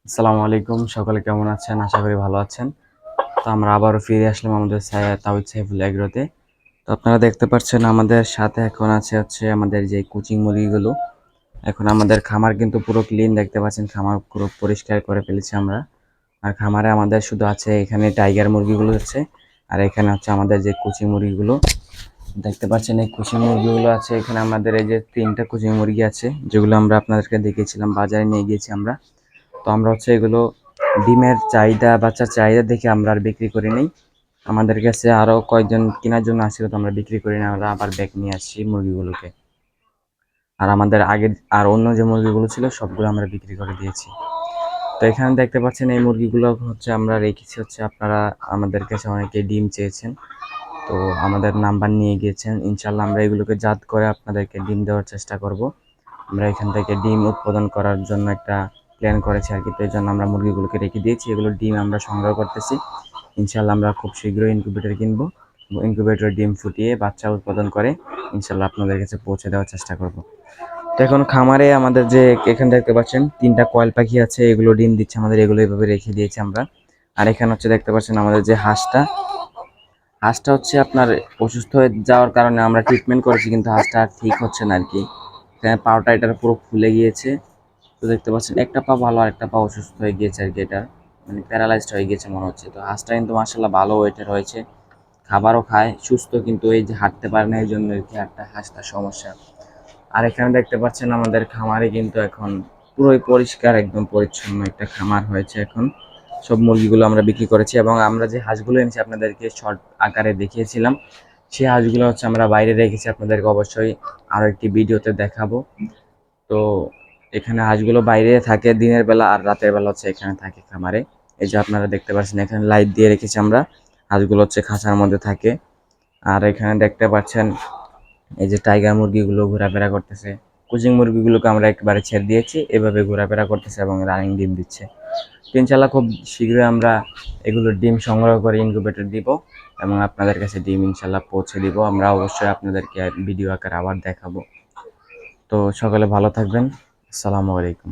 আসসালামু আলাইকুম, সকলে কেমন আছেন? আশা করি ভালো আছেন। তো আমরা আবারও ফিরে আসলাম আমাদের তাওহিদ সাইফুল এগ্রোতে। তো আপনারা দেখতে পাচ্ছেন আমাদের সাথে এখন আছে আমাদের যে কোচিং মুরগিগুলো। এখন আমাদের খামার কিন্তু পুরো ক্লিন, দেখতে পাচ্ছেন খামার পুরো পরিষ্কার করে ফেলেছি আমরা। আর খামারে আমাদের শুধু আছে এখানে টাইগার মুরগিগুলো হচ্ছে, আর এখানে হচ্ছে আমাদের যে কোচিং মুরগিগুলো দেখতে পাচ্ছেন। এই কোচিং মুরগিগুলো আছে এখানে আমাদের, এই যে 3টা কোচিং মুরগি আছে যেগুলো আমরা আপনাদেরকে দেখিয়েছিলাম, বাজারে নিয়ে গিয়েছি আমরা। তো আমরা হচ্ছে এগুলো ডিমের চাহিদা, বাচ্চার চাহিদা দেখে আমরা আর বিক্রি করি নাই। আমাদের কাছে আরও কয়েকজন কেনার জন্য আসছিল, তো আমরা বিক্রি করি না, আমরা আবার ব্যাক নিয়ে আসছি মুরগিগুলোকে। আর আমাদের আগের আর অন্য যে মুরগিগুলো ছিল সবগুলো আমরা বিক্রি করে দিয়েছি। তো এখানে দেখতে পাচ্ছেন এই মুরগিগুলো হচ্ছে আমরা রেখেছি হচ্ছে, আপনারা আমাদের কাছে অনেকে ডিম চেয়েছেন, তো আমাদের নাম্বার নিয়ে গিয়েছেন। ইনশাল্লাহ আমরা এগুলোকে জাত করে আপনাদেরকে ডিম দেওয়ার চেষ্টা করব। আমরা এখান থেকে ডিম উৎপাদন করার জন্য একটা প্ল্যান করেছি আর কি। তো এই জন্য আমরা মুরগিগুলোকে রেখে দিয়েছি, এগুলো ডিম আমরা সংগ্রহ করতেছি। ইনশাল্লাহ আমরা খুব শীঘ্রই ইনকিউবেটর কিনবো, ইনকিউবেটরে ডিম ফুটিয়ে বাচ্চা উৎপাদন করে ইনশাল্লাহ আপনাদের কাছে পৌঁছে দেওয়ার চেষ্টা করব। তো এখন খামারে আমাদের যে এখানে দেখতে পাচ্ছেন 3টা কয়েল পাখি আছে, এগুলো ডিম দিচ্ছে আমাদের, এগুলো এইভাবে রেখে দিয়েছি আমরা। আর এখানে হচ্ছে দেখতে পাচ্ছেন আমাদের যে হাঁসটা, হাঁসটা হচ্ছে আপনার অসুস্থ হয়ে যাওয়ার কারণে আমরা ট্রিটমেন্ট করেছি, কিন্তু হাঁসটা আর ঠিক হচ্ছে না আর কি। পাওটা এটার পুরো ফুলে গিয়েছে। তো দেখতে পাচ্ছেন একটা পা ভালো আর একটা পা অসুস্থ হয়ে গিয়েছে আর কি, এটা মানে প্যারালাইজড হয়ে গিয়েছে মনে হচ্ছে। তো হাঁসটা কিন্তু মার্শাল্লাহ ভালো ওয়েটের হয়েছে, খাবারও খায় সুস্থ, কিন্তু এই যে হাঁটতে পারে না, এই জন্য আর কি একটা হাঁসটার সমস্যা। আর এখানে দেখতে পাচ্ছেন আমাদের খামারে কিন্তু এখন পুরোই পরিষ্কার, একদম পরিচ্ছন্ন একটা খামার হয়েছে এখন। সব মুরগিগুলো আমরা বিক্রি করেছি, এবং আমরা যে হাঁসগুলো এনেছি আপনাদেরকে শর্ট আকারে দেখিয়েছিলাম, সেই হাঁসগুলো হচ্ছে আমরা বাইরে রেখেছি, আপনাদেরকে অবশ্যই আরও একটি ভিডিওতে দেখাবো। তো এখানে হাঁসগুলো বাইরে থাকে দিনের বেলা, আর রাতের বেলা হচ্ছে এখানে থাকে খামারে। এই যে আপনারা দেখতে পাচ্ছেন এখানে লাইট দিয়ে রেখেছি আমরা, হাঁসগুলো হচ্ছে খাঁচার মধ্যে থাকে। আর এখানে দেখতে পাচ্ছেন এই যে টাইগার মুরগিগুলো ঘোরাফেরা করতেছে, কুচিং মুরগিগুলোকে আমরা একবারে ছেড়ে দিয়েছি, এভাবে ঘোরাফেরা করতেছে এবং রানিং ডিম দিচ্ছে। তো ইনশাল্লাহ খুব শীঘ্রই আমরা এগুলোর ডিম সংগ্রহ করে ইনকিউবেটর দিব, এবং আপনাদের কাছে ডিম ইনশাল্লাহ পৌঁছে দিব। আমরা অবশ্যই আপনাদেরকে ভিডিও আকারে আবার দেখাবো। তো সকলে ভালো থাকবেন। আসসালামু আলাইকুম।